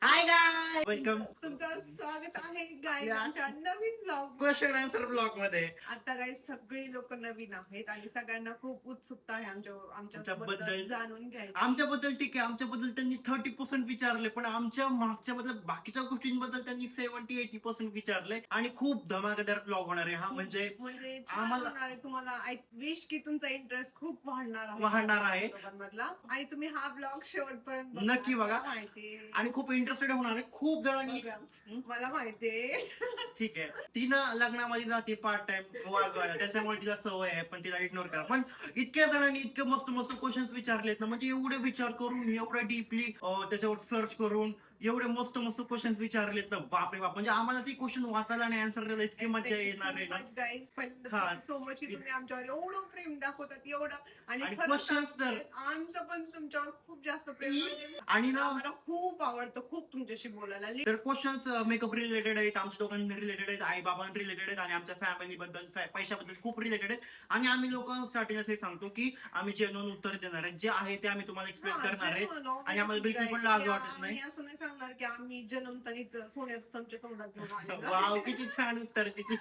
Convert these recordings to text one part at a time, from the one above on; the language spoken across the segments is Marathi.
हाय गाय, वेलकम. तुमचं स्वागत आहे गाईज या. आमच्या नवीन ब्लॉग क्वेश्चन आन्सर ब्लॉग मध्ये. आता गाईज सगळी लोक नवीन आहेत आणि सगळ्यांना खूप उत्सुकता आहे आमच्याबद्दल आमच्याबद्दल. जाणून घ्यायची. आमच्याबद्दल ठीक आहे, आमच्याबद्दल त्यांनी 30% विचारले, पण आमच्या मागच्या बद्दल बाकीच्या गोष्टींबद्दल त्यांनी 70-80% विचारले. आणि खूप धमाकेदार ब्लॉग होणार आहे हा. म्हणजे छान आम्हाला होणार आहे. तुम्हाला आय विश की तुमचा इंटरेस्ट खूप वाढणार आहे. दोघांमधला आणि तुम्ही हा ब्लॉग शेवटपर्यंत नक्की बघा. माहिती आणि खूप इंटरेस्टेड होणार आहे. खूप जणांनी मला माहितीये. ठीक आहे, ती ना लग्नामध्ये जाते पार्ट टाइम वाजवायला, त्याच्यामुळे तिला सवय आहे, पण तिला इग्नोर करा. पण इतक्या जणांनी इतके मस्त मस्त क्वेश्चन्स विचारलेत ना, म्हणजे एवढे विचार करून, एवढं डीपली त्याच्यावर सर्च करून एवढे मस्त मस्त क्वेश्चन्स विचारलेत ना, बापरे बाप. म्हणजे आम्हाला ती क्वेश्चन वाचायला आणि आन्सर द्यायला इतकी मजा येणार आहे ना. सो मच की तुम्ही आमच्यावर एवढं प्रेम दाखवतात एवढं. आणि क्वेश्चन्स तर आमचं पण तुमच्यावर खूप जास्त प्रेम आहे. आणि ना मला खूप आवडतं खूप तुमच्याशी बोलायला. तर क्वेश्चन्स मेकअप रिलेटेड आहेत, आमच्या दोघांनी रिलेटेड आहेत, आई बाबांना रिलेटेड आहेत, आणि आमच्या फॅमिली बद्दल, पैशाबद्दल खूप रिलेटेड आहेत. आणि आम्ही लोक स्टार्टिंग असे सांगतो की आम्ही जेन्युइन उत्तर देणार आहेत, जे आहे ते आम्ही तुम्हाला एक्सप्लेन करणार आहेत. आणि आम्हाला बिलकुल पण लाज वाटत नाही. असं नाही सांगणार की आम्ही जन्मतानीच सोन्याचं चमचे तोंडात घेऊन आले. वाव, किती छान उत्तर, किती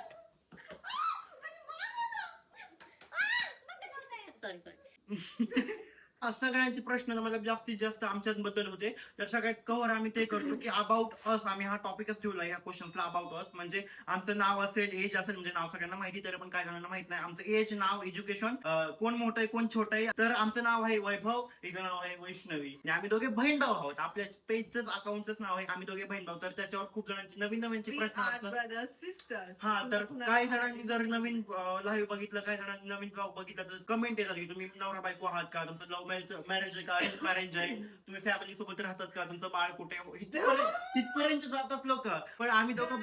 सगळ्यांचे प्रश्न मतलब जास्तीत जास्त आमच्याबद्दल होते. तर सगळ्यात कव्हर आम्ही ते करतो की अबाउट अस. आम्ही हा टॉपिकच ठेवला या क्वेश्चनला, अबाउट अस. म्हणजे आमचं नाव असेल, एज असेल, म्हणजे नाव सगळ्यांना माहिती, तरी पण काही जणांना माहित नाही आमचं एज, नाव, एज्युकेशन, कोण मोठं आहे कोण छोटं आहे. तर आमचं नाव आहे वैभव, हिचं नाव आहे वैष्णवी, आणि आम्ही दोघे बहीण भाऊ आहोत. आपल्या पेजच अकाउंटच नाव आहे आम्ही दोघे बहीण भाऊ. तर त्याच्यावर खूप जणांचे नवीन नवीनचे प्रश्न असतात. हा, तर काही जणांनी जर नवीन लाईव्ह बघितलं, काही जणांनी नवीन ब्लॉग बघितलं, तर कमेंट येतात की तुम्ही नवरा बायको आहात का, तुमचं लव्ह मॅरेज आहे का, मॅरेज आहे, तुम्ही फॅमिली सोबत राहतात का, तुमचं बाळ कुठे, तिथपर्यंत जातात लोक. पण आम्ही दोघं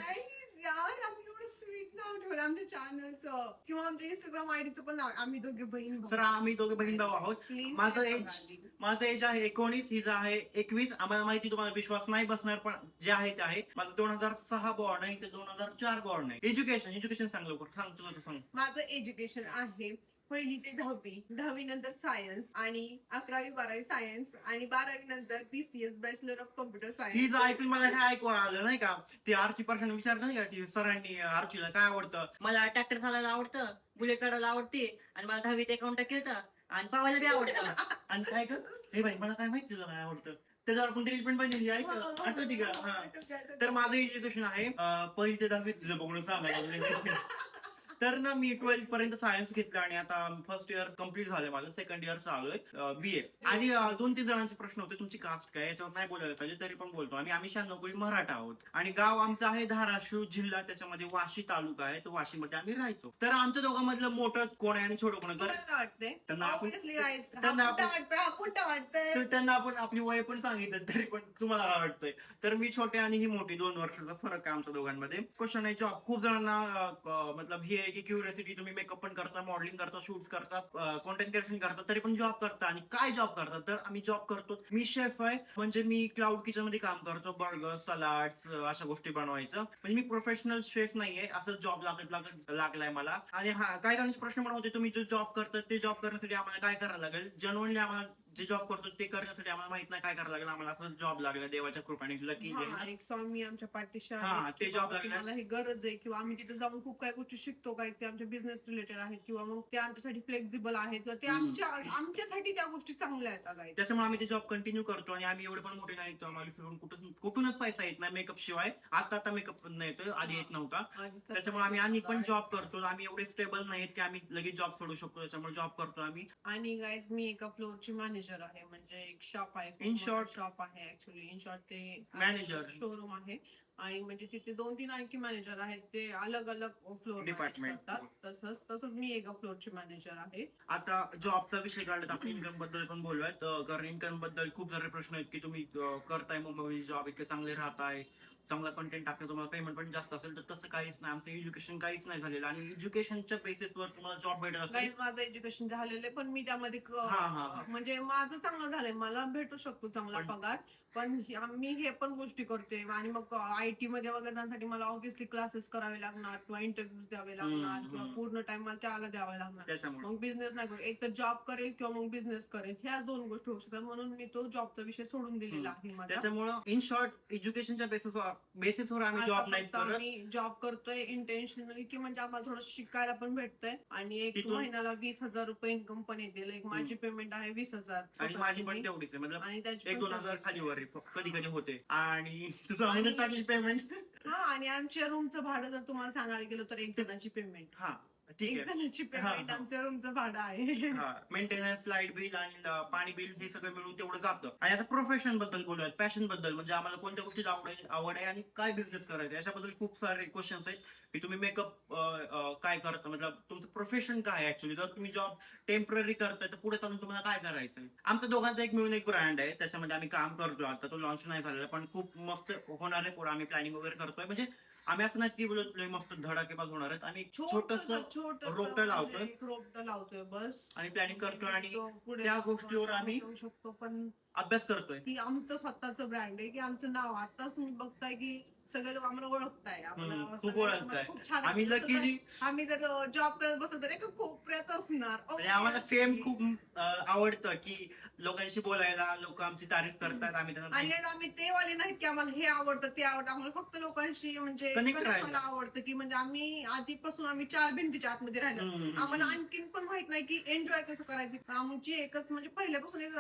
यार आम्ही एवढं स्वीट नाव ठेवलं आमच्या चॅनलचं किंवा आमच्या इंस्टाग्राम आयडीचं पण नाव आम्ही दोघे बहीण सर, आम्ही दोघे बहीण भाऊ आहोत. माझं एज आहे 19, हिचं आहे 21. आम्हाला माहिती, तुम्हाला विश्वास नाही बसणार, पण जे आहे ते आहे. माझं 2006 बॉर्न आहे, ते 2004 बॉर्न आहे. एज्युकेशन सांग लवकर, सांग तुझं सांग. माझं एज्युकेशन आहे 1ली ते 10वी नंतर सायन्स, आणि 11वी-12वी सायन्स, आणि 12वी नंतर BCS bachelor of computer science. हिचं ऐकून मला हे ऐकू आलं नाही का, ती आरची पर्सन विचारलं नाही का की सरांनी आरचीला काय आवडतं. मला ट्रॅक्टर चालायला आवडतं, बुलेट चढायला आवडते, आणि मला 10वीत अकाउंट केलं, आणि पावायला बी आवडतं. आणि काय कर, हे भाई मला काय माहिती तुला काय आवडतं, त्याच्यावर पण रील पण बनली, ऐक आठवती का. हा, तर माझं एज्युकेशन आहे 1ली ते 10वी, तुझं बघून सांगायला. तर ना, मी 12th पर्यंत सायन्स घेतलं, आणि आता फर्स्ट इयर कम्प्लीट झालंय माझं, सेकंड इयर चालू आहे BA. आणि 2-3 जणांचे प्रश्न होते, तुमची कास्ट काय, याच्यावर नाही बोलायला पाहिजे, तरी पण बोलतो. आम्ही 96 मराठा आहोत, आणि गाव आमचं आहे धाराशिव जिल्हा, त्याच्यामध्ये वाशी तालुका आहे, तर वाशीमध्ये आम्ही राहायचो. तर आमच्या दोघांमधलं मोठं कोण आहे आणि छोटं कोण आहे, तर त्यांना आपण आपली वय पण सांगितलं, तरी पण तुम्हाला काय वाटतंय. तर मी छोटे आणि ही मोठी, 2 वर्षाचा फरक आहे आमच्या दोघांमध्ये. क्वेश्चन आहे जॉब. खूप जणांना मतलब ही आहे की क्युरियोसिटी, तुम्ही मेकअप पण करता, मॉडेलिंग करता, शूट करतात, कॉन्टेंट क्रिएशन करतात, तरी पण जॉब करता, आणि काय जॉब करतात. तर आम्ही जॉब करतो. मी शेफ आहे, म्हणजे मी क्लाउड किचन मध्ये काम करतो, बर्गर, सलाड्स, अशा गोष्टी बनवायचं. म्हणजे मी प्रोफेशनल शेफ नाहीये, असं जॉब लागलाय मला. आणि हा, काही जणांचे प्रश्न पण होते, तुम्ही जो जॉब करतात ते जॉब करण्यासाठी आम्हाला काय करायला लागेल. जेन्युइनली आम्हाला जे जॉब करतो ते करण्यासाठी आम्हाला माहित नाही काय करायला लागेल. आम्हाला असं जॉब लागला देवाच्या कृपाने, लकी एक स्वामी आमच्या पाठीशी ते जॉब लागला, मला ही गरज आहे, किंवा आम्ही तिथे जाऊन खूप काही गोष्टी शिकतो, काही ते आमच्या बिझनेस रिलेटेड आहेत, किंवा मग ते आमच्यासाठी फ्लेक्झिबल आहेत, किंवा ते आमच्यासाठी त्या गोष्टी चांगल्या आहेत. त्याच्यामुळे आम्ही ते जॉब कंटिन्यू करतो. आणि आम्ही एवढे पण मोठे नाही, आम्हाला कुठूनच पैसा येत नाही मेकअप शिवाय. आता मेकअप पण नाही येतोय, आधी येत नव्हता. त्याच्यामुळे आम्ही पण जॉब करतो. आम्ही एवढे स्टेबल नाहीत की आम्ही लगेच जॉब सोडू शकतो, त्याच्यामुळे जॉब करतो आम्ही. आणि गाईज, मी एका फ्लोअरची मॅनेजर आहे, म्हणजे एक शॉप आहे, इन शॉर्ट शॉप आहे ऍक्च्युअली. इन शॉर्ट ते मॅनेजर शोरूम आहे, आणि म्हणजे तिथे 2-3 आणखी मॅनेजर आहेत, ते अलग अलग फ्लोर डिपार्टमेंट करतात. तसंच मी एका फ्लोअरची मॅनेजर आहे. आता जॉबचा विषय काढला, आपण इन्कम बद्दल पण बोलूयात. कारण इन्कम बद्दल खूप सारे प्रश्न आहेत की तुम्ही करताय मुंबईमध्ये जॉब, इतके चांगले राहताय, चांगला कंटेंट टाकतो, तुम्हाला पेमेंट पण जास्त असेल. तर तसं काहीच नाही, आमचं एज्युकेशन काहीच नाही झालेलं, आणि एज्युकेशनच्या बेसिसवर तुम्हाला जॉब भेटत असेल. माझं एज्युकेशन झालेलं आहे, पण मी त्यामध्ये म्हणजे माझं चांगलं झालंय, मला भेटू शकतो चांगला पगार, पण मी हे पण गोष्टी करतोय आणि मग IT मध्ये वगैरे जाण्यासाठी मला ऑब्व्हियसली क्लासेस करावे लागणार किंवा इंटरव्ह्यूज द्यावे लागणार किंवा पूर्ण टाइम मला त्याला द्यावा लागणार. त्याच्यामुळे मग बिझनेस नाही करू, एक तर जॉब करेल किंवा मग बिझनेस करेल, ह्या दोन गोष्टी होऊ शकतात. म्हणून मी तो जॉबचा विषय सोडून दिलेला आहे माझा. त्याच्यामुळं इन शॉर्ट एज्युकेशनच्या बेसिसवर आम्ही आता जॉब नाही फक्त करत. आम्ही जॉब करतोय इंटेन्शनली की म्हणजे आम्हाला थोडं शिकायला पण भेटतंय आणि एक तिथून- महिन्याला 20,000 रुपये इन्कम पण येतील. एक माझी पेमेंट आहे 20,000 आणि माझी पण तेवढीच आहे, मतलब आणि त्याची 1-2 हजार पण खाली वर कधी कधी होते. आणि तुझं आणि- अगोदर टाकली पेमेंट. हा, आणि आमच्या रूमचं भाडं जर तुम्हाला सांगायला गेलो तर एक जणाची पेमेंट हा ठीक एक आहे. जणाची पेमेंट हा. आमच्या रूमचं भाडं आहे. मेंटेनन्स, लाईट बिल आणि पाणी बिल हे सगळं मिळून तेवढं जातं. आणि आता प्रोफेशन बद्दल बोलूयात, पॅशन बद्दल, म्हणजे आम्हाला कोणत्या गोष्टीत आवड आहे आणि काय बिझनेस करायचा याच्याबद्दल खूप सारे क्वेश्चन्स आहेत की तुम्ही मेकअप काय करता, मतलब तुमचं प्रोफेशन काय आहे ऍक्च्युली. जर तुम्ही जॉब टेम्पररी करताय तर पुढे चालून तुम्हाला काय करायचं. आमचं दोघांचा एक मिळून एक ब्रँड आहे, त्याच्यामध्ये आम्ही काम करतोय. आता तो लॉन्च नाही झालेला पण खूप मस्त होणार आहे पुढे. आम्ही प्लॅनिंग वगैरे करतोय. म्हणजे आम्ही असं नाही की बोलतोय मस्त धडाकेबाज होणार आहेत. आम्ही छोटस रोपटं लावतोय. रोपटं लावतोय बस आणि प्लॅनिंग करतोय आणि तो पुढे त्या गोष्टीवर आम्ही ठेवू शकतो. पण अभ्यास करतोय. ती आमचं स्वतःचं ब्रँड आहे की आमचं नाव आताच तुम्ही बघताय की सगळे लोक आम्हाला ओळखताय. आम्हाला खूप सगळे ओळखताय. आम्हाला खूप छान आम्ही जसं तर लकीली आम्ही जर जॉब करत बसलो तर एका कोपऱ्यात असणार. म्हणजे आम्हाला फेम खूप आवडतं की लोकांशी बोलायला, लोक आमची तारीफ करतात. आम्ही आणि त्यांना आम्ही ते वाले नाहीत की आम्हाला हे आवडतं ते आवडतं. आम्हाला फक्त लोकांशी म्हणजे Connect connect राहायला. व्हायला आवडतं की म्हणजे आम्ही आधीपासून आम्ही 4 भिंतीच्या आतमध्ये राहिलो. आम्हाला आणखीन पण माहित नाही की एन्जॉय कसं करायचं. आमची एकच म्हणजे पहिल्यापासून एक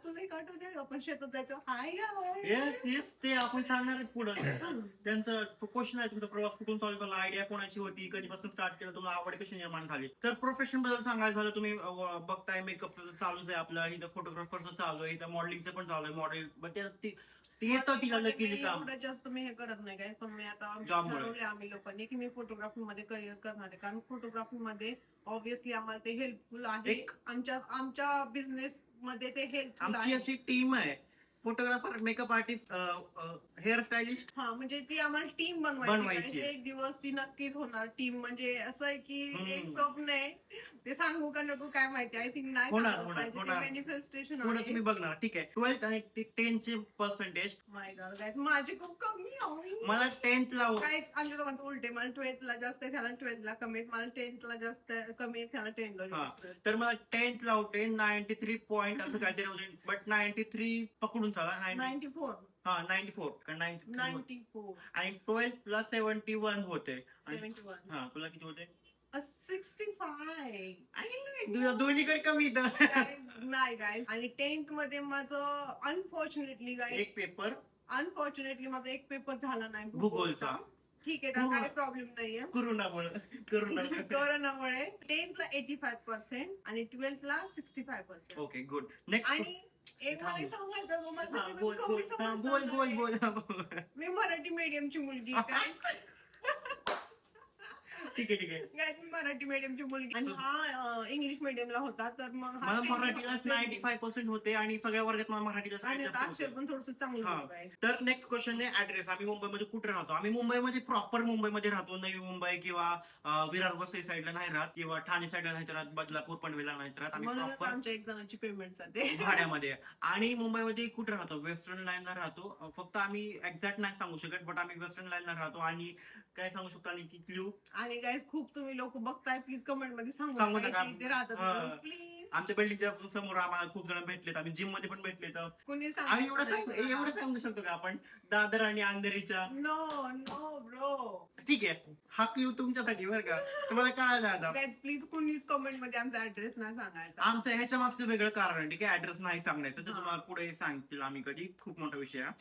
तुला एक आठवत आपण शेतात जायचो. हाय येस येस, ते आपण सांगणारच पुढं. त्यांचं क्वेश्चन आहे, तुमचा प्रवास कुठून चालू झाला, आयडिया कोणाची होती, कधीपासून स्टार्ट केलं, तुम्हाला आवड कशी निर्माण झाली. तर प्रोफेशन बद्दल सांगायचं झालं, तुम्ही बघताय मेकअपचं चालूच आहे आपलं, इथं फोटोग्राफरचं चालू आहे, इथं मॉडेलिंगचं पण चालू आहे. मॉडेल ती येतं तिला लकीली काम. एवढं जास्त मी हे करत नाही काय. पण मी आता Job मुळे. ठरवले आम्ही लोकांनी की मी फोटोग्राफी मध्ये करिअर करणार आहे. कारण फोटोग्राफी मध्ये ऑब्व्हियसली आम्हाला ते हेल्पफुल आहे. एक- आमच्या बिझनेस मध्ये ते हेल्पफुल आमची आहे. अशी टीम आहे, photographer, makeup artist, hair stylist. हा, म्हणजे ती आम्हाला टीम बनवायची बनवायची. आहे. एक दिवस ती नक्कीच होणार टीम. म्हणजे असं आहे की एक हम्म. स्वप्न आहे. ते सांगू का नको काय माहिती. आय थिंक नाही होणार, सांगायला होणार, पाहिजे. ते होणार. मॅनिफेस्टेशन पुढे आहे. तुम्ही बघणार. ठीक आहे, 12th आणि 10th पर्सेंटेज माय गॉड गाइस, माझी खूप कमी आहे. मला 10th ला काय आमच्या दोघांचं उलटे. मला 12th ला जास्त आहे, त्याला 12th ला कमी आहे. मला 10th ला जास्त कमी आहे, त्याला 10th ला जास्त आहे. तर मला 10th ला होते 93 पॉईंट असं काहीतरी होते. बट 93 पकडून चाला. 94 94 का 93 94 आणि 12th ला 71 होते. आणि 71 तुला किती होते? 65 तुझ्या दोन्हीकडे कमी तर. Guys, नाही गाईज. आणि 10th मध्ये माझं अनफॉर्च्युनेटली गाईज एक पेपर अनफॉर्च्युनेटली माझा एक पेपर झाला नाही भूगोलचा. ठीक आहे, त्याला काही प्रॉब्लेम नाहीये. करोनामुळे. कोरोनामुळे 10th ला 85% आणि 12th ला 65%. Okay good. नेक्स्ट. आणि एक मला एक सांगायचं मग माझं कसं बोल कमी बोल समजतं बोल नाही. बोल. मी मराठी मीडियमची मुलगी काय. ठीक आहे ठीक आहे. Guys, मी मराठी मीडियमची मुलगी आणि हा इंग्लिश मीडियमला होता. तर मग हा मला semi- मराठीला semi- 95% होते आणि सगळ्या वर्गात मला मराठीला आणि जास्त आता होते. अक्षर पण थोडस चांगलं हा. होतं guys. तर नेक्स्ट क्वेश्चन आहे ऍड्रेस. आम्ही मुंबईमध्ये कुठे राहतो? आम्ही मुंबईमध्ये प्रॉपर मुंबईमध्ये राहतो. नवी मुंबई किंवा विरार वसई साईडला नाही राहत किंवा ठाणे साईडला नाही राहत, बदलापूर पनवेलला नाही राहत. आम्ही म्हणूनच प्रॉपर आमच्या एक जणांची पेमेंट जाते. भाड्यामध्ये. आणि मुंबईमध्ये कुठे राहतो? वेस्टर्न लाईनला राहतो. फक्त आम्ही एक्झॅक्ट नाही सांगू शकत, बट आम्ही वेस्टर्न लाईनला राहतो. आणि काय सांगू शकतो आणि क्लू. आणि गाईज खूप तुम्ही लोक बघताय, प्लीज कमेंट मध्ये सांगू सांगू नका. नका की इथे राहतात हा. म्हणून. प्लीज आमच्या बिल्डिंगच्या समोर आम्हाला खूप जण भेटलेत. आम्ही जिम मध्ये पण भेटलेत. कुणी आम्ही एवढं सांगू शकतो का आपण दादर आणि अंधेरीच्या? No no bro. ठीक आहे, हा क्लू तुमच्यासाठी बरं का, तुम्हाला कळायला आता. गाईज प्लीज कुणीच कमेंट मध्ये आमचा ऍड्रेस नाही सांगायचा. आमचं ह्याच्या मागचं वेगळं कारण आहे. ठीक आहे, ऍड्रेस नाही सांगायचं, तर हा. तुम्हाला पुढे सांगतील आम्ही कधी. खूप मोठा विषय आहे.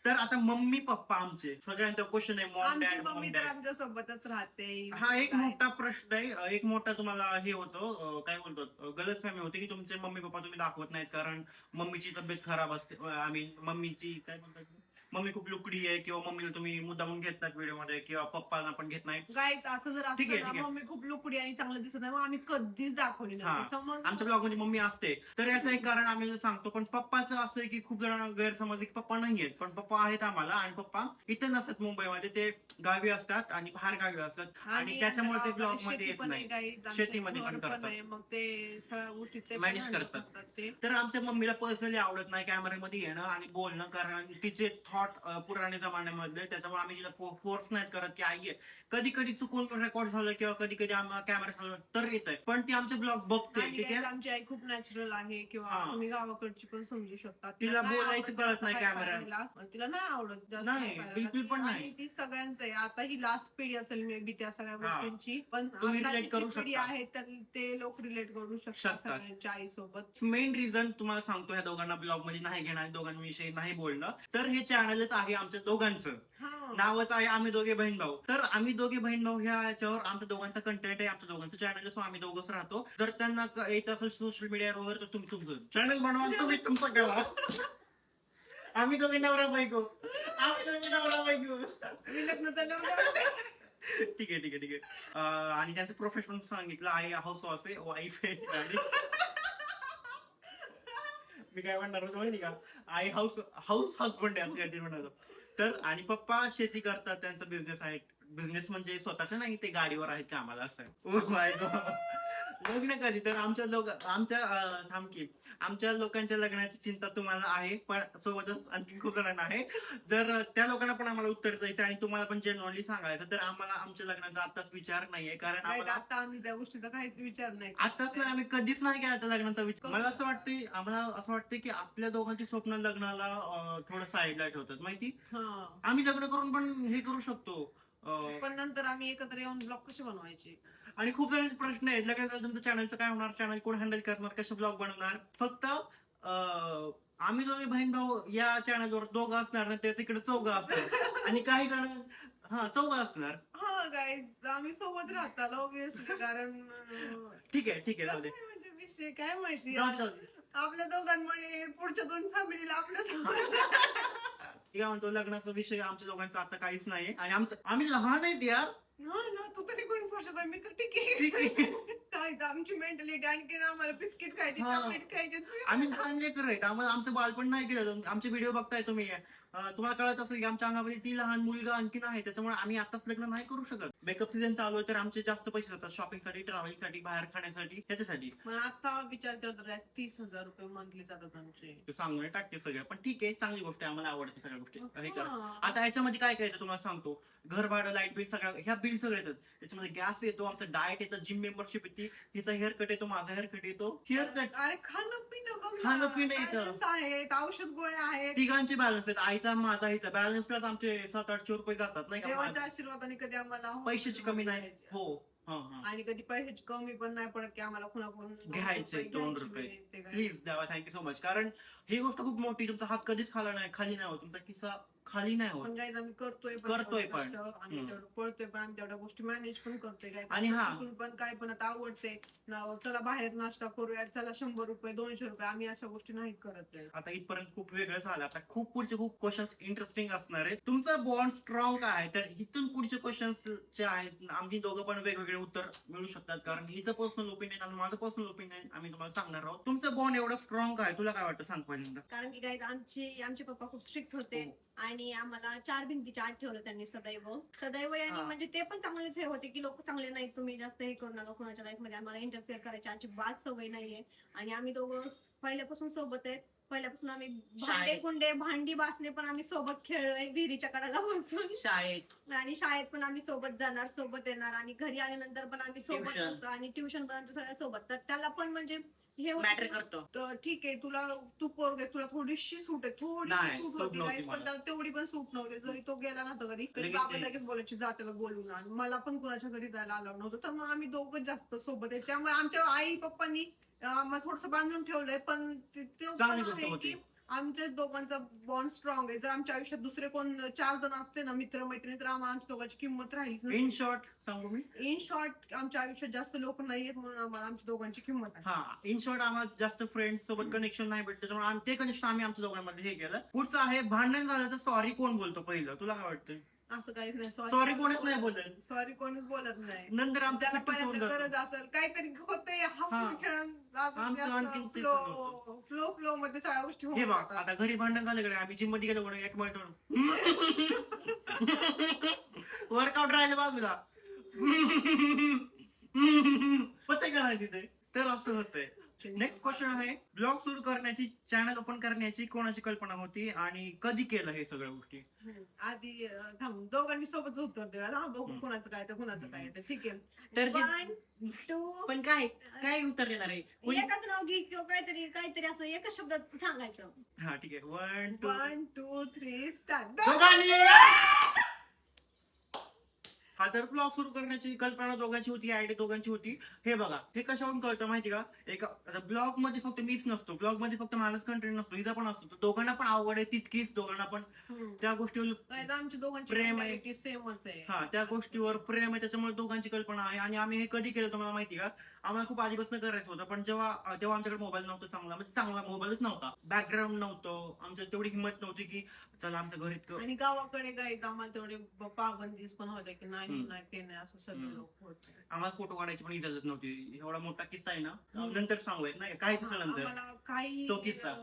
तर आता मम्मी पप्पा आमचे सगळ्यांचा क्वेश्चन आहे, मॉम आमची डॅड मॉम मम्मी तर डॅड. आमच्या सोबतच राहते. हा एक काय? मोठा प्रश्न आहे. एक मोठा तुम्हाला हे होतं, काय बोलतो, गलतफहमी होती की तुमचे मम्मी पप्पा तुम्ही दाखवत नाहीत कारण मम्मीची तब्येत खराब असते. आम्ही मम्मीची काय बोलतात, मम्मी खूप लुकडी आहे किंवा मम्मीला तुम्ही मुद्दामून घेत नाहीत व्हिडिओ मध्ये किंवा पप्पांना पण घेत नाही. गाईज असं जर ठीक आहे, असतं ठीक ना आहे. मम्मी खूप लुकडी आणि चांगलं दिसत नाही मग आम्ही कधीच दाखवली हा. नसते समज. आमच्या ब्लॉग मध्ये मम्मी असते, तर याचं एक कारण आम्ही सांगतो. पण पप्पाचं असं आहे की खूप जण गैरसमज आहे की पप्पा नाही आहेत, पण पप्पा आहेत आम्हाला. आणि पप्पा इथं नसतात मुंबईमध्ये, ते गावी असतात आणि बाहेर गावी असतात आणि त्याच्यामुळे ते ब्लॉग मध्ये येत नाही. शेतीमध्ये पण करतात. मग ते सगळ्या गोष्टी ते Manage पण handle करतात. ते. तर आमच्या मम्मीला पर्सनली आवडत नाही कॅमेऱ्यामध्ये येणं आणि बोलणं, कारण तिचे थॉट पुराणे जमान्यामधले, त्याच्यामुळे आम्ही तिला फोर्स नाही करत की आई आहे. कधी कधी चुकून रेकॉर्ड झालं किंवा कधी कधी कॅमेरा तर येत आहे, पण ती आमचे ब्लॉग बघते. आणि ठीक guys, आहे, आमची आई खूप नॅचरल आहे किंवा हा. तुम्ही गावाकडची पण समजू शकता. तिला नाही बोलायचं आवडत कळत जास्त नाही high camera. करायला. तिला नाही आवडत जास्त नाही, high करायला. बिलकुल पण आणि नाही. ती सगळ्यांचं आहे. आता ही लास्ट पिढी असेल मे बी त्या सगळ्या हा. गोष्टींची, पण तुम्ही आताची relate करू जी पिढी शकता. आहे ते लोक रिलेट करू शकतात शकतात. सगळ्यांच्या आईसोबत. मेन रिझन तुम्हाला सांगतो ह्या दोघांना ब्लॉग मध्ये नाही घेणार, दोघांविषयी नाही बोलणं, तर हे चॅनलच आहे आमच्या दोघांचं. हा. नावच आहे आम्ही दोघे बहीण भाऊ. तर आम्ही दोघे बहीण भाऊ ह्या याच्यावर आमच्या दोघांचा कंटेंट आहे, आमच्या दोघांचं चॅनल असं आम्ही दोघंच राहतो. जर त्यांना येत असेल सोशल मीडियावर वगैरे तर तुम्ही तुमचं चॅनल बनवा, तुम्ही तुमचं करा. आम्ही दोघे नवरा बायको, आम्ही दोघे नवरा बायको. मी लग्न झाल्यावर ठीक आहे, ठीक आहे, ठीक आहे. आणि त्यांचं प्रोफेशन सांगितलं, आई हाऊस वाईफ आहे आणि मी काय म्हणणार होतो माहिती का, आई हाऊस हजबंड आहे असं काहीतरी म्हणणार होतो. तर आणि पप्पा शेती करतात, त्यांचा बिझनेस आहे. बिझनेस म्हणजे स्वतःच नाही, ते गाडीवर आहेत कामाला असं आहे. Oh my God. लग्न कधी तर आमच्या लोकांच्या लग्नाची चिंता तुम्हाला आहे, पण सोबतच आणखी खूप जणांना आहे. जर त्या लोकांना पण आम्हाला उत्तर द्यायचं आणि तुम्हाला पण जेन्युइनली सांगायचं, तर आम्हाला आमच्या लग्नाचा आताच विचार नाहीये, कारण guys, आम्हाला आता आम्ही त्या गोष्टीचा काहीच विचार नाही आताच नाही, आम्ही कधीच नाही केला त्या लग्नाचा विचार. मला असं वाटतंय, आम्हाला असं वाटतंय की आपल्या दोघांची स्वप्न लग्नाला थोडं साईडला ठेवतात माहिती. हा. आम्ही लग्न करून पण हे करू शकतो. पण नंतर आम्ही एकत्र येऊन ब्लॉग कसे बनवायचे. आणि खूप जणांचे प्रश्न आहेत, लग्नानंतर तुमचं चॅनलचं काय होणार, चॅनल कोण हँडल करणार, कसं ब्लॉग बनवणार. फक्त आम्ही दोघे बहीण भाऊ या चॅनलवर दोघं असणार ना, ते तिकडे चौघं असणार आणि काही जण चौघं असणार. हा गाईज, आम्ही सोबत राहतो ऑब्विसली, कारण ठीक आहे, ठीक आहे, जाऊ दे. कसं आहे म्हणजे विषय काय माहिती जाऊ दे, जाऊ दे. आपल्या दोघांमुळे पुढच्या 2 फॅमिलीला आपल्या मी काय म्हणतो, लग्नाचा विषय आमच्या दोघांचा आता काहीच नाही आणि आम्ही लहान आहेत यार. हा ना, तू तरी 19 वर्षाचा आहे, मी तर ठीक ठीक आहे. आहे. काय आमची मेंटॅलिटी आणखी आम्हाला बिस्किट खायचे, हा. चॉकलेट खायचे. आम्ही लहान लेकर आहेत, आम्हाला आमचं बालपण नाही केलं. आमचे व्हिडिओ बघताय तुम्ही, तुम्हाला कळत असेल की आमच्या अंगामध्ये ती लहान मुलगा आणखीन आहे, त्याच्यामुळे आम्ही आताच लग्न नाही करू शकत. मेकअप सीझन चालू आहे, तर आमचे जास्त पैसे जातात शॉपिंगसाठी, ट्रॅव्हलिंगसाठी, बाहेर खाण्यासाठी, त्याच्यासाठी. मला आता विचार केला तर 30,000 रुपये मंथली जातात आमचे. ते सांगून टाकते सगळं, पण ठीक आहे, चांगली गोष्ट आहे, आम्हाला आवडते सगळ्या गोष्टी हे करा. हा. आता याच्यामध्ये काय करायचं तुम्हाला सांगतो, घर भाडं, लाईट बिल, सगळं ह्या बिल सगळे येतात. त्याच्यामध्ये गॅस येतो, आमचं डाएट येतं, जिम मेंबरशिप येते, हिचा हेअर कट येतो, माझा हेअर कट येतो. हेअर कट, अरे खाणं पिणं बघ ना, खाणं पिणं येतं. balance आहेत, औषध गोळ्या आहेत. तिघांचे बॅलन्स आहेत, आईचा माझा हिचा बॅलन्सलाच आमचे 700-800 रुपये जातात नाही का. देवाच्या आशीर्वादाने कधी आम्हाला पैशाची कमी नाही. हो, हा, हा. आणि कधी पैशाची कमी पण नाही पडत की आम्हाला कुणाकडून घ्यायचे 2 रुपये. ते काय. प्लीज द्यावा, थँक्यू सो मच. कारण ही गोष्ट खूप मोठी, तुमचा हात कधीच खाली नाही होत, तुमचा किस्सा खाली नाही होत. पण गाईज आम्ही करतोय करतोय तेवढं पण. कष्ट, आम्ही हम्म. तेवढं पळतोय पण, आम्ही तेवढ्या गोष्टी मॅनेज पण करतोय guys. आणि हा. कुठून पण काय पण आता आवडते चला बाहेर नाश्ता करूया, चला 100 रुपये 200 रुपये, आम्ही अशा गोष्टी नाही करत आहे. आता इथपर्यंत खूप वेगळं झालं. आता खूप पुढचे खूप क्वेश्चन इंटरेस्टिंग असणार आहेत. तुमचा बॉन्ड स्ट्रॉंग आहे, तर इथून पुढचे क्वेश्चन्स जे आहेत, आमची दोघं पण वेगवेगळे उत्तर मिळू शकतात, कारण हिचं पर्सनल ओपिनियन आणि माझं पर्सनल ओपिनियन आम्ही तुम्हाला सांगणार आहोत. तुमचं बॉन्ड एवढं स्ट्रॉंग आहे, तुला काय वाटतं सांग पहिल्यांदा. कारण की गाईज आमचे पप्पा खूप स्ट्रिक्ट होते हो. आणि आम्हाला 4 भिंतीच्या आत ठेवलं त्यांनी सदैव आणि हा. म्हणजे ते पण चांगलेच हे होते की लोक चांगले नाहीत, तुम्ही जास्त हे करू नका कोणाच्या लाईफ मध्ये, आम्हाला इंटरफिअर करायची अजिबात सवय नाहीये. आणि आम्ही दोघं पहिल्यापासून सोबत आहेत, पहिल्यापासून आम्ही शाळेत. भांडी बासणे पण आम्ही सोबत खेळलोय विहिरीच्या कडाला बसून, शाळेत आणि शाळेत पण आम्ही सोबत जाणार सोबत येणार, आणि घरी आल्यानंतर पण आम्ही सोबत Tuition. असतो, आणि ट्युशन पण आमच्या सगळ्या सोबत. तर त्याला पण म्हणजे हे होतं मॅटर की- करतो. तर ठीक आहे, तू पोरग आहे, तुला थोडीशी सूट आहे, थोडीशी नाही, सूट सूट होती नव्हती guys, मला. पण त्याला तेवढी पण सूट नव्हती. जरी तो गेला नव्हता घरी तरी लगेच बाबा ते- लगेच बोलायची जा त्याला बोलून आण. मला पण कुणाच्या घरी जायला आलं नव्हतं, तर मग आम्ही दोघं जास्त सोबत आहे. त्यामुळे आमच्या आई पप्पांनी आम्हाला थोडस बांधून ठेवलंय, पण ते पण चांगली गोष्ट आहे होती. की आमच्या दोघांचा बॉन्ड स्ट्रॉंग आहे. जर आमच्या आयुष्यात दुसरे कोण 4 जण असते ना, मित्र मैत्रिणी, तर आमच्या दोघांची किंमत राहील. इन शॉर्ट सांगू मी, इन शॉर्ट आमच्या आयुष्यात जास्त लोक नाहीयेत म्हणून आम्हाला आमच्या दोघांची किंमत आहे. हा इन शॉर्ट आम्हाला जास्त फ्रेंड्स सोबत कनेक्शन नाही भेटत, त्याच्यामुळे ते कनेक्शन आम्ही आमच्या दोघांमध्ये हे केलं. पुढचं आहे भांडण झालं तर सॉरी कोण बोलतो पहिलं, तुला काय वाटतं? असं काहीच नाही. सॉरी कोणच नाही बोलत, सॉरी कोणच बोलत नाही. नंतर आमचं ज्याला सुट्टी सोडून पहिल्यांदा जातं. गरज असेल, काहीतरी होतंय, हा. हसून खेळून आमचं आणखीन ते सगळं फ्लो मध्ये सगळ्या गोष्टी हे होऊन बघ, जातात. आता घरी भांडण झालं कडे आम्ही जिम मध्ये गेलो कडे एक मैत्रीण वर्कआउट राहिलं बाजूला होतंय का नाही तिथे, तर असं होतंय. नेक्स्ट क्वेश्चन आहे, ब्लॉग सुरू करण्याची, चॅनल ओपन करण्याची कोणाची कल्पना होती आणि कधी केलं हे सगळ्या गोष्टी? आधी थांब, दोघांनी सोबत उत्तर द्या. हा बघू हम्म. कुणाचं काय तर कुणाचं काय तर ठीक आहे. तर ते- 1 2 पण काय उत्तर देणार आहे? कोणी- एकाच नाव घे किंवा काहीतरी असं एकच शब्दात सांगायचं. हा ठीक आहे, 1 2 1 2 3 स्टार्ट. हा तर ब्लॉग सुरू करण्याची कल्पना दोघांची होती, आयडिया दोघांची होती. हे बघा, हे कशावरून कळतं माहिती का? एका ब्लॉग मध्ये फक्त मीच नसतो, ब्लॉग मध्ये फक्त माझाच कंटेंट नसतो, इथं पण असतो. तर दोघांना पण आवड आहे तितकीच, दोघांना पण त्या गोष्टीवर आमच्या दोघांची प्रेम आहे. मेंटॅलिटी सेमच आहे. हा त्या गोष्टीवर प्रेम आहे, त्याच्यामुळे दोघांची कल्पना आहे. आणि आम्ही हे कधी केलं तुम्हाला माहिती का? आम्हाला खूप आधीपासून करायचं होतं, पण जेव्हा आमच्याकडे मोबाईल नव्हता चांगला, म्हणजे चांगला मोबाईलच नव्हता, बॅकग्राऊंड नव्हतं, आमच्या तेवढी हिंमत नव्हती की चला आमचं घर इतकं. आणि गावाकडे गायचं आम्हाला तेवढे पाबंदीज पण होते की नाही हम्म. नाही ते नाही असं सगळे हम्म. लोक होते. आम्हाला फोटो काढायची पण इजाजत नव्हती. एवढा मोठा किस्सा आहे ना, हम्म. नंतर सांगूयात नाही का? काही दिवसानंतर आम्हाला काही तो किस्सा.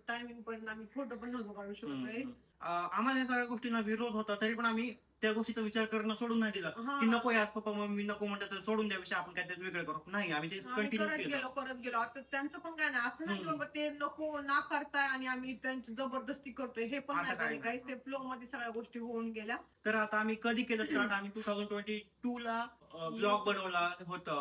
टायमिंग पर्यंत आम्ही फोटो पण नव्हतो काढू शकत काही. आम्हाला या सगळ्या गोष्टींना विरोध होता, तरी पण आम्ही त्या गोष्टीचा विचार करणं सोडून नाही दिला की नको यार पप्पा मम्मी नको म्हणतात तर सोडून द्याविषयी आपण काहीतरी वेगळं करू. नाही, आम्ही ते आम्ही कंटिन्यू करत केलं. गेलो. आता त्यांचं पण काय नाही असं नाही की हम्म. बाबा ते नको ना करताय आणि आम्ही त्यांची जबरदस्ती करतोय, हे पण असं नाही काय झालं. काहीच ते फ्लो मध्ये सगळ्या गोष्टी होऊन गेल्या. तर आता आम्ही कधी केलं स्टार्ट? आम्ही 2022 ला ब्लॉग बनवला होता,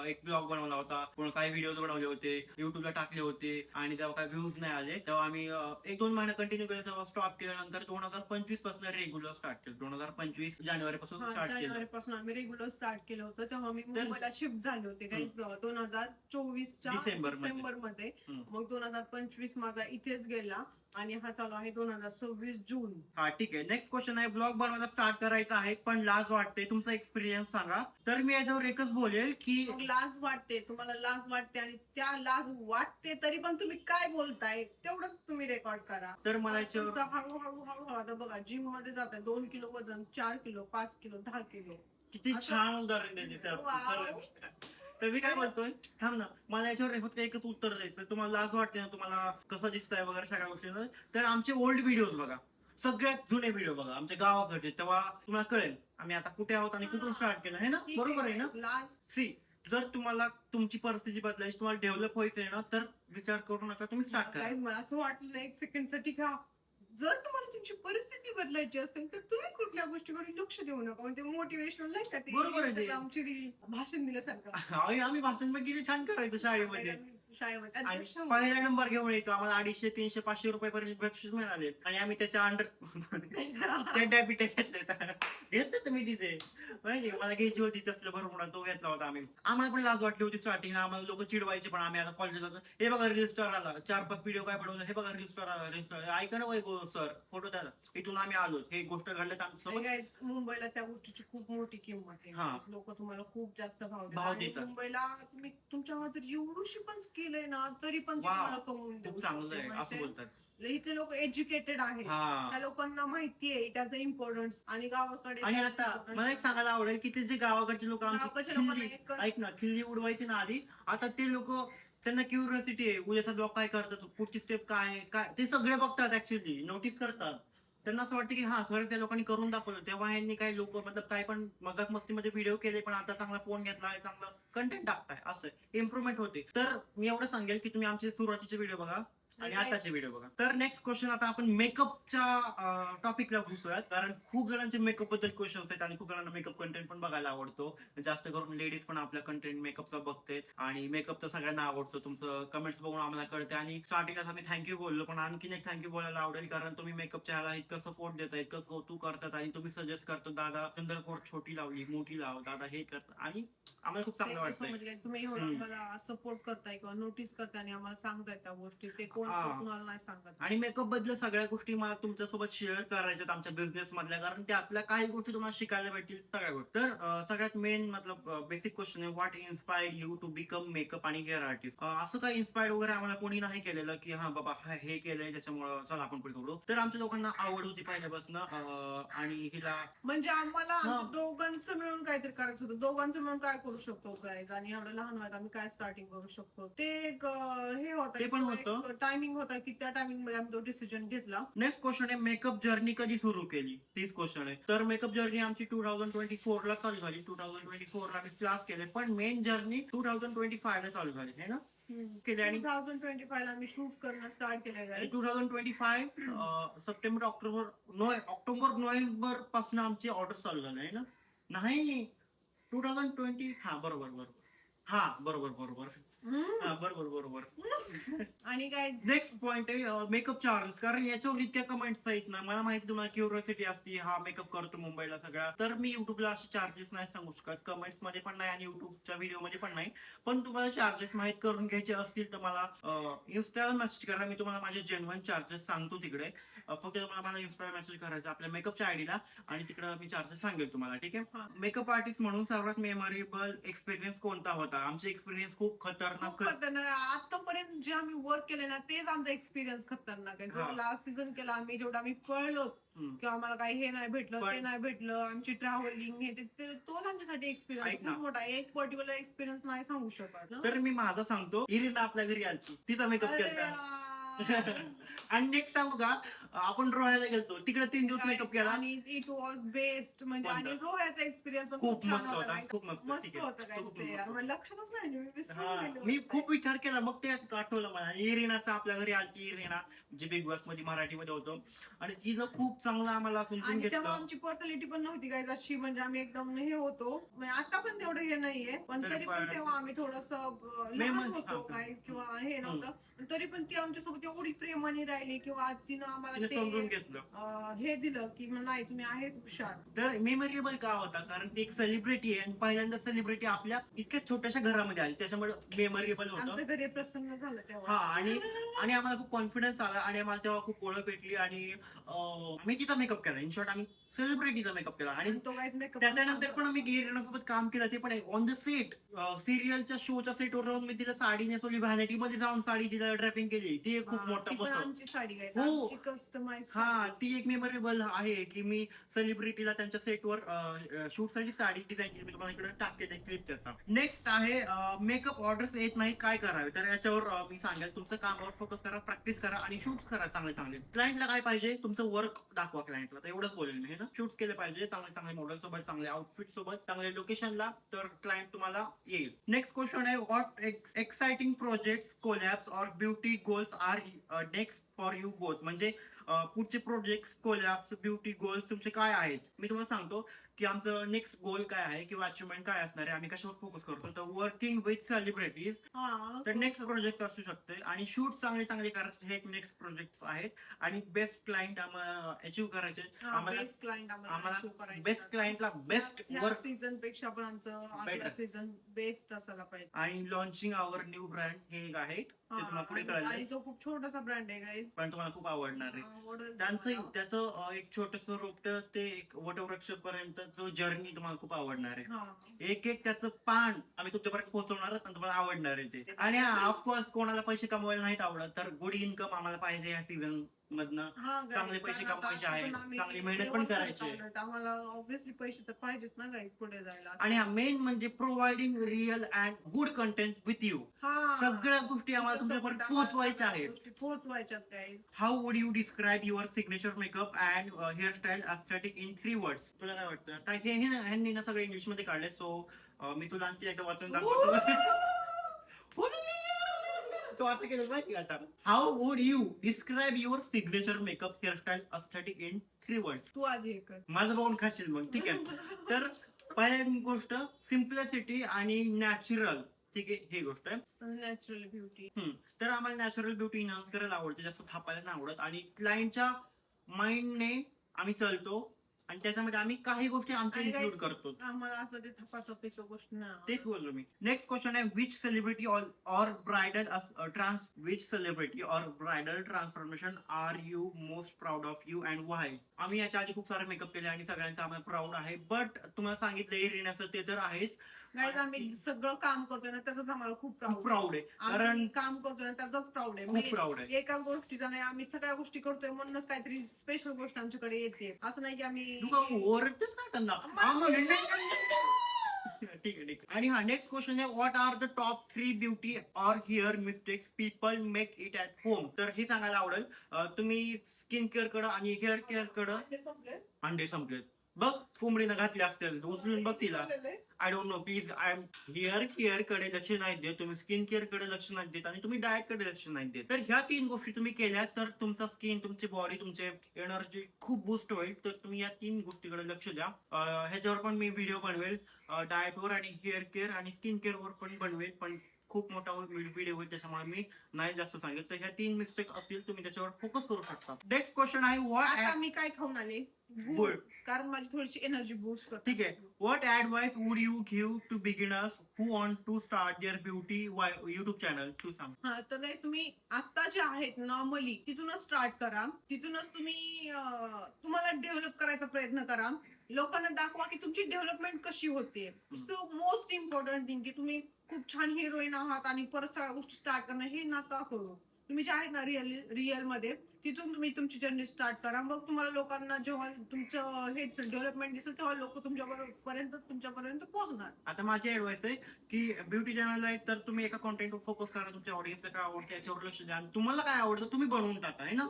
एक ब्लॉग बनवला होता, पुन्हा काही व्हिडिओ बनवले होते, युट्यूबला टाकले होते, आणि तेव्हा काही व्ह्यूज नाही आले. तेव्हा आम्ही 1-2 महिने कंटिन्यू केलं, तेव्हा स्टॉप केल्यानंतर 2025 पासून रेग्युलर स्टार्ट केलं. 2025 जानेवारी पासून स्टार्ट केलं. जानेवारी पासून आम्ही रेग्युलर स्टार्ट केलं होतं. तेव्हा मी मुंबईला शिफ्ट झाले होते काही 2024च्या डिसेंबर मध्ये. डिसेंबर मध्ये. हम्म. मग 2025 माझा इथेच गेला आणि हा चालू आहे 2026 जून. हा ठीक आहे. नेक्स्ट क्वेश्चन आहे, ब्लॉग बनवायला स्टार्ट करायचा आहे पण लाज वाटते, तुमचा एक्सपिरियन्स सांगा. तर मी याच्यावर एकच बोलेल की मग लाज वाटते, तुम्हाला लाज वाटते आणि त्या लाज वाटते तरी पण तुम्ही काय बोलताय तेवढंच तुम्ही रेकॉर्ड करा. तर मला याच्यावर तुमचं हळूहळू आता बघा, जिम मध्ये जाताय 2 किलो वजन, 4 किलो, 5 किलो, 10 किलो. किती असं- छान उदाहरण द्यायचे सर. वाव. खरंच. तर मी काय बोलतोय, थांब ना, मला याच्यावर फक्त एकच उत्तर द्यायचं. तुम्हाला लाज वाटते ना, तुम्हाला कसं दिसतंय वगैरे सगळ्या गोष्टी, तर आमचे ओल्ड व्हिडिओज बघा, सगळ्यात जुने व्हिडिओ बघा आमच्या गावाकडचे, तेव्हा तुम्हाला कळेल आम्ही आता कुठे आहोत आणि कुठून स्टार्ट केलं, है ना? ठीक बरोबर आहे ना? लाज सी, जर तुम्हाला तुमची परिस्थिती बदलायची, तुम्हाला डेव्हलप व्हायचंय ना, तर विचार करू नका, तुम्ही स्टार्ट करा. Guys, मला असं वाटलं एक सेकंड साठी का जर तुम्हाला तुमची परिस्थिती बदलायची असेल तर तुम्ही कुठल्या गोष्टीकडे लक्ष देऊ नका. म्हणजे मोटिवेशनल नाही का ते बरोबर आहे ते. Instagramची reel, भाषण दिल्यासारखं. आम्ही भाषण पण किती छान करायचं शाळेमध्ये. शाळेमध्ये आणि अध्यक्ष पहिला नंबर घेऊन यायचो, आम्हाला 250, 300, 500 रुपयापर्यंत बक्षीस मिळाले आणि आम्ही त्याच्या अंडर चड्ड्या पिट्या घेतल्या. घेतलं तुम्ही तिथे माहिती, मला घ्यायची होती तसलं भरपूर, तो घेतला होता आम्ही. आम्हाला पण लाज वाटली होती स्टार्टिंग, आम्हाला लोक चिडवायचे, पण आम्ही आता कॉलेजला जातो, हे बघा रील स्टार आला, 4-5 व्हिडिओ काय बनवलं, हे बघा रील स्टार आला, रील स्टार. ऐका ना वैभव सर, फोटो द्याला, इथून आम्ही आलो, हे गोष्ट घडल्यात आमच्यासोबत. Guys, मुंबईला त्या गोष्टीची खूप मोठी किंमत हा. आहे. लोक तुम्हाला खूप जास्त भाव भाव देतात. देतात. मुंबईला तुम्ही तुमच्यामध्ये जर एवढीशी पण स्किल आहे ना, तरी पण ते वाव. तुम्हाला कमवून देऊ खूप चांगलं आहे शकते. असं म्हणजे बोलतात. इथे लोक एज्युकेटेड आहेत. हा. त्या लोकांना माहिती आहे त्याचं इम्पॉर्टन्स. आणि गावाकडे आणि त्याचं आता importance मला एक सांगायला आवडेल की ते जे गावाकडचे लोक गावाकडच्या लोकांना खिल्ली, एक ऐक ना, खिल्ली उडवायची ना आधी, आता ते लोक, त्यांना क्युरियोसिटी आहे, उद्याचा ब्लॉग काय करतात, पुढची स्टेप काय आहे, काय ते सगळे बघतात, ऍक्च्युअली नोटीस करतात. त्यांना असं वाटतं की हा खरंच त्या लोकांनी करून दाखवलं. तेव्हा यांनी काही लोक मतलब काय पण मजाक मस्तीमध्ये व्हिडिओ केले, पण आता चांगला फोन घेतलाय, चांगलं कंटेंट टाकताय, असं इम्प्रुव्हमेंट होते. तर मी एवढं सांगेल की तुम्ही आमचे सुरुवातीचे व्हिडिओ बघा आणि आताचे व्हिडिओ बघा. तर नेक्स्ट क्वेश्चन, आता आपण मेकअपच्या टॉपिकला घुसूयात, कारण खूप जणांचे मेकअप बद्दल क्वेश्चन्स आहेत आणि खूप जणांना मेकअप कंटेंट पण बघायला आवडतो. जास्त करून लेडीज पण आपला कंटेंट मेकअपचा बघते आणि मेकअप तर सगळ्यांना आवडतो. तुमचं कमेंट्स बघून आम्हाला कळते. आणि स्टार्टिंगला आम्ही थँक्यू बोललो, पण आणखीन एक थँक्यू बोलायला आवडेल, कारण तुम्ही मेकअपच्या ह्याला इतकं सपोर्ट देता, इतकं कौतुक करतात आणि तुम्ही सजेस्ट करता, दादा सुंदर कोट छोटी लावली, मोठी लाव, दादा हे करतात, आणि आम्हाला खूप चांगलं वाटतंय. तुम्ही एवढं हम्म. आम्हाला सपोर्ट करताय किंवा नोटीस करताय आणि आम्हाला सांगताय त्या गोष्टी, ते कोण हा. कुणाला नाही सांगत. आणि मेकअप बद्दल सगळ्या गोष्टी मला तुमच्यासोबत शेअर करायच्यात आमच्या बिझनेस मधल्या, कारण त्यातल्या काही गोष्टी तुम्हाला शिकायला भेटतील सगळ्या गोष्टी. तर सगळ्यात मेन मतलब बेसिक क्वेश्चन आहे, what inspired you to become makeup आणि हेअर आर्टिस्ट? असं काही इन्स्पायर्ड वगैरे आम्हाला कोणी नाही केलेलं की हा बाबा हे केलंय त्याच्यामुळे चला आपण पुढे करू. तर आमच्या लोकांना आवड होती पहिल्यापासून आणि हिला म्हणजे आम्हाला हा. आमच्या दोघांचं मिळून काहीतरी करायचं होतं. दोघांचं मिळून काय करू शकतो काय, आणि एवढं लहान वयात आम्ही काय स्टार्टिंग करू शकतो ते एक हे ते पण होतं. होतं, टायमिंग होता की त्या टायमिंग मध्ये आम्ही तो डिसिजन घेतला. नेक्स्ट क्वेश्चन आहे, मेकअप जर्नी कधी सुरू केली? तीच क्वेश्चन आहे. तर मेकअप जर्नी आमची 2024 ला चालू झाली. 2024 ला मी क्लास केले, पण मेन जर्नी 2025 ला चालू झाली आहे ना केली. आणि 2025 ला आम्ही शूट करणं स्टार्ट केलं guys. 2025 सप्टेंबर ऑक्टोबर नोव्हेंबर पासून आमची ऑर्डर चालू झाली आहे ना. नाही 2020, हा बरोबर हा बरोबर हा बरोबर. आणि काय नेक्स्ट पॉइंट आहे मेकअप चार्जेस, कारण याच्यावर इतक्या कमेंट्स आहेत ना, मला माहिती तुम्हाला क्युरिओसिटी असते हा मेकअप करतो मुंबईला सगळा, तर मी युट्यूबला असे चार्जेस नाही सांगू शकत, कमेंट्स मध्ये पण नाही आणि युट्यूबच्या व्हिडिओ मध्ये पण नाही. पण तुम्हाला चार्जेस माहित करून घ्यायचे असतील तर मला इन्स्टाला मेसेज करा, मी तुम्हाला माझे जेन्युइन चार्जेस सांगतो तिकडे. फक्त तुम्हाला मला इन्स्टाला मेसेज करायचा आपल्या मेकअपच्या आयडीला आणि तिकडे मी चार्जेस सांगेल तुम्हाला, ठीक आहे. मेकअप आर्टिस्ट म्हणून सर्वात मेमोरेबल एक्सपिरियन्स कोणता होता? आमचे एक्सपिरियन्स खूप खतरनाक. आतापर्यंत जे आम्ही वर्क केले ना तेच आमचा एक्सपिरियन्स खतरनाक आहे. जो हा. लास्ट सीझन केला आम्ही, जेवढं आम्ही पळलो किंवा आम्हाला काही हे नाही भेटलं पण- ते नाही भेटलं, आमची ट्रॅव्हलिंग हे तोच आमच्यासाठी एक्सपिरियन्स ऐक ना. खूप मोठा आहे. एक पर्टिक्युलर एक्सपिरियन्स नाही सांगू शकत ना. तर मी माझा सांगतो, इरिना आपल्या घरी आलती, तिचा मेकअप अरे केला. यार. आणि नेक्स्ट सांगू का, आपण रोहायला गेलतो तिकडे 3 दिवस मेकअप केला. आणि इट वॉज बेस्ट, म्हणजे आणि कोणता? रोह्याचा एक्सपिरियन्स पण खूप छान मस्त होता होता, guys. खूप मस्त. मस्त ठीक आहे. होतं काय खूप ते मस्त यार, होतं. मला लक्षातच नाही, मी विसरून हा, गेले मी होते. खूप विचार केला, मग ते आठवलं मला. इरिनाचा आपल्या घरी आलती, इरिना जी बिग बॉस मध्ये मराठीमध्ये होतो, आणि तिनं खूप चांगलं आम्हाला समजून आणि तेव्हा घेतलं. आमची पर्सनॅलिटी पण नव्हती काय अशी, म्हणजे आम्ही एकदम हे होतो. म्हणजे आता पण तेवढं हे नाहीये, पण तरी तरी पण पण- तेव्हा आम्ही थोडस लहान मेमन- होतो हा. काय, किंवा हे नव्हतं. पण तरी पण ती आमच्यासोबत एवढी प्रेमाने राहिली, किंवा तिनं आम्हाला तिने समजून ते घेतलं. हे दिलं की नाही तुम्ही आहेत हुशार. तर मेमोरेबल का होता, कारण ती एक सेलिब्रिटी आहे आणि पहिल्यांदा सेलिब्रिटी आपल्या इतक्या छोट्याशा घरामध्ये आली, त्याच्यामुळे मेमोरेबल होतं. आमचं घरी प्रसन्न झालं हा, तेव्हा. आणि आम्हाला खूप कॉन्फिडन्स आला आणि आम्हाला तेव्हा खूप ओळख भेटली आणि आम्ही तिचा मेकअप केला. इन शॉर्ट आम्ही सेलिब्रिटीचा मेकअप केला. आणि आणि तो गाईज मेकअप त्याच्यानंतर पण आम्ही गिरीनासोबत काम केलं, ते पण ऑन द सेट, सिरियलच्या शोच्या सेटवर राहून मी तिला साडी नेसवली, व्हॅनिटी मध्ये जाऊन साडी तिला ड्रॅपिंग केली, ती एक खूप मोठा मस्त. आमची साडी गाईज, हो. आमची कस्टमाइज. हा, ती एक मेमोरेबल आहे की मी सेलिब्रिटीला त्यांच्या सेटवर शूट साठी साडी डिझाईन केली. मी तुम्हाला इकडे टाकते क्लिप त्याचा. नेक्स्ट आहे मेकअप ऑर्डर्स येत नाही काय करावे? तर याच्यावर मी सांगेल, तुमचं कामावर फोकस करा, प्रॅक्टिस करा आणि शूट करा चांगले. क्लायंटला काय पाहिजे? तुमचं वर्क दाखवा क्लायंटला, तर एवढंच बोलेल मी ना. शूट केले पाहिजे चांगले मॉडेल सोबत, चांगले आउटफिट सोबत, चांगल्या लोकेशनला, तर क्लायंट तुम्हाला येईल. नेक्स्ट क्वेश्चन आहे, व्हॉट एक्साइटिंग प्रोजेक्ट्स, कोलॅब्स और beauty goals are next for you both? म्हणजे पुढचे प्रोजेक्ट्स, कोलॅब्स, ब्युटी गोल्स तुमचे काय आहेत? मी तुम्हाला सांगतो की आमचं नेक्स्ट गोल काय आहे किंवा अचिव्हमेंट काय असणार आहे, आम्ही कशावर फोकस करतो. तर वर्किंग विथ सेलिब्रिटीज, तर नेक्स्ट प्रोजेक्ट असू शकते, आणि शूट चांगले करायचे, हे नेक्स्ट प्रोजेक्ट आहेत. आणि बेस्ट क्लायंट आम्हाला अचीव्ह करायचे. आम्हाला बेस्ट क्लायंट बेस्ट क्लायंटला बेस्ट वर्क सीझन पेक्षा पण आमचं Better. सीझन बेस्ट असायला पाहिजे. आणि लॉन्चिंग आवर न्यू ब्रँड, हे एक आहे, ते तुम्हाला पुढे आणि कळालं, तो खूप छोटासा ब्रँड आहे गाईज, पण तुम्हाला खूप आवडणार आहे. त्याचं एक छोटस रोपट ते एक वटवृक्ष पर्यंत जो जर्नी तुम्हाला खूप आवडणार आहे. एक त्याचं पान आम्ही तुमच्यापर्यंत पोहोचवणार आणि तुम्हाला आवडणार आहे ते. आणि ऑफकोर्स कोणाला पैसे कमवायला नाहीत आवडत, तर गुड इन्कम आम्हाला पाहिजे या सीझन मधनं. चांगले पैसे कमवायचे आहेत, चांगली मेहनत पण करायची आहे. आम्हाला ऑब्विसली पैसे तर पाहिजेत ना गाईज पुढे जायला. आणि हा मेन म्हणजे providing real and good content with you. सगळ्या गोष्टी आम्हाला तुमच्यापर्यंत पोहोचवायच्या आहेत. पोहोचवायच्यात guys. How would you describe your signature makeup and hairstyle aesthetic in 3 words? तुला काय वाटतं? काय ह्यांनी ना सगळं इंग्लिश मध्ये काढलंय, सो मी तुला आणखी एकदा वाचून दाखवतो. तो असं केलं माहिती का आता? How would you describe your signature makeup hairstyle aesthetic in 3 words? तू आधी हे कर. माझं बघून खाशील मग, ठीक आहे. तर पहिली गोष्ट सिम्प्लिसिटी आणि नॅचरल, ठीक आहे, ही गोष्ट आहे. Natural beauty. तर आम्हाला नॅचरल ब्युटी इन्हान्स करायला आवडते, जास्त थापायला नाही आवडत. आणि क्लायंटच्या माइंडने आम्ही चालतो, आणि त्याच्यामध्ये आम्ही काही गोष्टी आमच्या आणि इन्क्लूड guys, करतो. आम्हाला असं ते थपाथपीच्या गोष्टी नाही आवडत. तेच बोललो मी. नेक्स्ट क्वेश्चन आहे which celebrity or bridal which celebrity or bridal transformation are you most proud of you and why? आम्ही याच्या आधी खूप सारे मेकअप केले आणि सगळ्यांचा आम्हाला प्राऊड आहे, बट तुम्हाला सांगितलं इरिनाचं ते तर आहेच. Guys, आम्ही सगळं काम करतोय ना त्याचाच आम्हाला खूप खूप प्राऊड प्राऊड आहे कारण आम्ही काम करतोय ना त्याचाच प्राऊड आहे. खूप मी प्राऊड आहे. एका गोष्टीचा नाही, आम्ही सगळ्या गोष्टी करतोय म्हणूनच काहीतरी स्पेशल गोष्ट आमच्याकडे येते. असं नाही की आम्ही तू का ओरडतेस का त्यांना? ठीक आहे ठीक आहे. आणि हा नेक्स्ट क्वेश्चन आहे what are the top 3 beauty or hair mistakes people make it at home? तर हे सांगायला आवडेल. तुम्ही स्किन केअर कडे आणि हेअर केअर कडे हे संपले. अंडे संपलेत. बघ कोंबडीनं घातले असतील उचलून बघ तिला. I don't know please. I am hair care कडे लक्ष नाही देत, तुम्ही स्किन केअर कडे लक्ष नाही देत आणि तुम्ही डाएट कडे लक्ष नाही देत. तर ह्या 3 गोष्टी तुम्ही केल्या तर तुमचा स्किन, तुमची बॉडी, तुमचे एनर्जी खूप बूस्ट होईल. तर तुम्ही या 3 गोष्टीकडे लक्ष द्या. ह्याच्यावर पण मी व्हिडिओ बनवेल डाएटवर आणि हेअर केअर आणि स्किन केअरवर पण बनवेल, पण खूप मोठा व्हिडिओ होईल त्याच्यामुळे मी नाही जास्त सांगेल. तर ह्या 3 मिस्टेक असतील तुम्ही त्याच्यावर फोकस करू शकता. नेक्स्ट क्वेश्चन आहे आता व्हॉट मी काय खाऊन आले गुड. गुळ, कारण माझी थोडीशी एनर्जी बूस्ट करते. ठीक आहे. What advice would you give to beginners who want to start their beauty YouTube channel? तू सांग. हा तर guys, तुम्ही आता जे आहेत नॉर्मली तिथूनच स्टार्ट करा. तिथूनच तुम्ही तुम्हाला डेव्हलप करायचा प्रयत्न करा. लोकांना दाखवा की तुमची डेव्हलपमेंट कशी होते. सो मोस्ट इम्पॉर्टंट थिंग की तुम्ही खूप छान हिरोईन आहात आणि परत सगळ्या गोष्टी स्टार्ट करणं हे नका करू. तुम्ही जे आहेत ना रिअल मध्ये तिथून तुम्ही तुमची जर्नी स्टार्ट करा. मग तुम्हाला लोकांना जेव्हा तुमचं हेच डेव्हलपमेंट दिसेल तेव्हा लोक तुमच्यापर्यंत पोहोचणार. आता माझी ऍडवाइस आहे की ब्युटी चॅनल आहे तर तुम्ही एका कॉन्टेंटवर फोकस करा. तुमच्या ऑडियन्सला काय आवडतं याच्यावर लक्ष द्या. तुम्हाला काय आवडतं तुम्ही बनवून टाका आहे ना.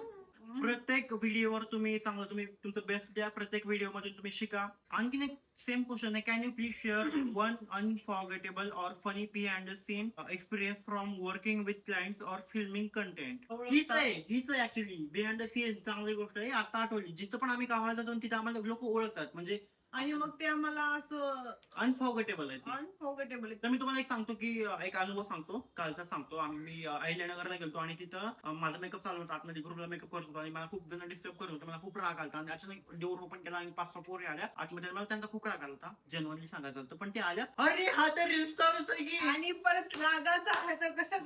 प्रत्येक व्हिडिओवर तुम्ही चांगलं तुम्ही तुमचं बेस्ट द्या. प्रत्येक व्हिडिओ मध्ये तुम्ही शिका. आणखीन एक सेम क्वेश्चन आहे can you please share one unforgettable or funny behind the scene experience from working with clients or filming content? हीच आहे ऍक्च्युली बिहाइंड द सीन. चांगली गोष्ट आहे. आता आठवली जिथं पण आम्ही गावाला जातो तिथं आम्हाला लोक ओळखतात म्हणजे आणि मग ते आम्हाला असं अनफॉर्गेटेबल आहे ते. अनफॉर्गेटेबल तर मी तुम्हाला एक सांगतो की एक अनुभव सांगतो कालचा सांगतो. आम्ही अहिल्यानगरला गेलो आणि तिथं माझा मेकअप चालू होता. आतमध्ये ग्रुपला मेकअप करत होतो आणि मला खूप जण डिस्टर्ब करत होतं. मला खूप राग आला आणि अचानक डोर ओपन केला आणि 5-6 पोरी आल्या आतमध्ये. मला त्यांचा खूप राग आला होता जेन्युइनली सांगायचं होतं. पण ते आल्या अरे हा तर रील स्टारच आहे की. आणि परत रागाचा ह्याचा कशात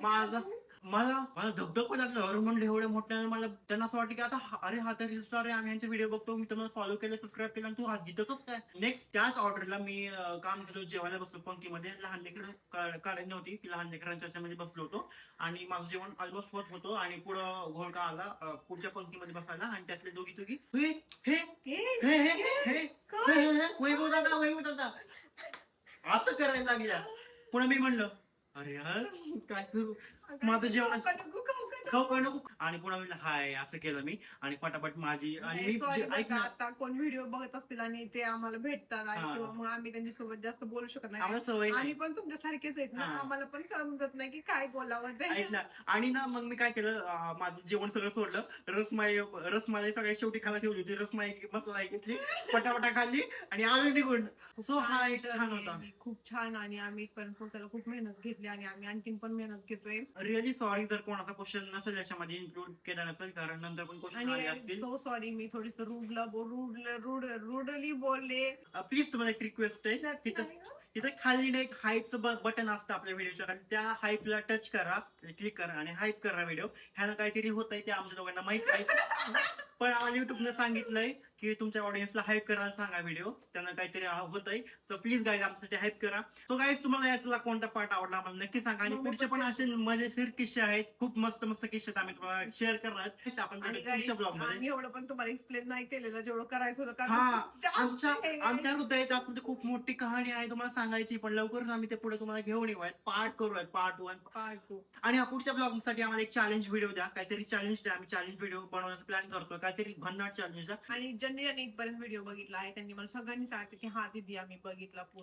मला धगधग लागलं. अरे म्हणलं एवढ्या मोठ्याने मला त्यांना असं वाटतं की आता अरे हा तर रील स्टार आहे. आम्ही यांचे व्हिडिओ बघतो. मी तुम्हाला फॉलो केलं सबस्क्राईब केलं आणि तू हा जिथंच काय. नेक्स्ट त्याच ऑर्डरला मी काम झालं जेवायला बसलो पंक्तीमध्ये. लहान लेकरं काढायची नव्हती की लहान लेकरांच्या ह्याच्यामध्ये बसलो होतो आणि माझं जेवण ऑलमोस्ट होत होतो आणि पुढं घोळका आला पुढच्या पंक्तीमध्ये बसायला आणि त्यातले दोघी हे हे हे हे हे वैभव दादा असं करायला लागल्या. पुन्हा मी म्हणलं अरे यार काय करू माझं जेवण खाऊ नको. आणि पुन्हा म्हणलं हाय असं केलं मी आणि पटापट माझी आणि मी ऐक ना आता कोण व्हिडिओ बघत असतील आणि ते आम्हाला भेटतात आणि हा. किंवा मग आम्ही त्यांच्यासोबत जास्त बोलू शकत नाही. आम्हाला सवय नाही. आम्ही पण तुमच्या सारखेच आहेत ना. हा. आम्हाला पण समजत नाही की काय बोलावं ते. ऐक ना. आणि ना मग मी काय केलं माझं जेवण सगळं सोडलं. रसमलाई सगळ्यात शेवटी खायला ठेवली होती. रसमलाई मसाला घेतली पटापटा खाल्ली आणि आम्ही निघून. सो हा एक छान होता. खूप छान आणि आम्ही पण पोहोचायला खूप मेहनत घेतली आणि आम्ही आणखीन पण मेहनत घेतोय. रिअली सॉरी जर कोणाचा क्वेश्चन नसेल याच्यामध्ये इन्क्लूड केला नसेल कारण नंतर पण क्वेश्चन आले आणि असतील. सो सॉरी मी थोडीस रुडली बोलले. प्लीज तुम्हाला एक रिक्वेस्ट आहे तिथं खाली एक हाईपचं बटन असतं आपल्या व्हिडिओच्या खाली. त्या हाईपला टच करा क्लिक करा आणि हाईप करा व्हिडिओ. ह्याला काहीतरी होतंय ते आमच्या दोघांना माहित आहे. पण आम्हाला युट्यूबने सांगितलंय की तुमच्या ऑडियन्सला हाईप करायला सांगा व्हिडिओ. त्यांना काहीतरी होतंय. तर प्लीज गाईज आमच्यासाठी हाईप करा. सो गाईज तुम्हाला यातला कोणता पार्ट आवडला आम्हाला नक्की सांगा. आणि पुढचे पण असे मजेशीर किस्से आहेत. खूप मस्त मस्त किस्से आम्ही तुम्हाला शेअर करणार आहेत. आपण आणि पुढच्या ब्लॉग मध्ये आम्ही एवढं पण तुम्हाला एक्सप्लेन नाही केलेलं जेवढं करायचं होतं. हा खूप जास्त आहे. आमच्या हृदयाच्या आतमध्ये खूप मोठी कहाणी आहे तुम्हाला सांगायची. पण लवकरच आम्ही ते पुढे तुम्हाला घेऊन येऊ पार्ट करूयात पार्ट 1 Part 2. आणि हा पुढच्या ब्लॉग साठी आम्हाला एक चॅलेंज व्हिडिओ द्या. काहीतरी चॅलेंज द्या. आम्ही चॅलेंज व्हिडिओ बनवण्याचा प्लॅन करतोय. काहीतरी भन्नाट चॅलेंज द्या. आणि ज्यांनी इथपर्यंत व्हिडिओ बघितला आहे त्यांनी मला सगळ्यांनी सांगितलं की हा दीदी आम्ही बघितला पूर्ण.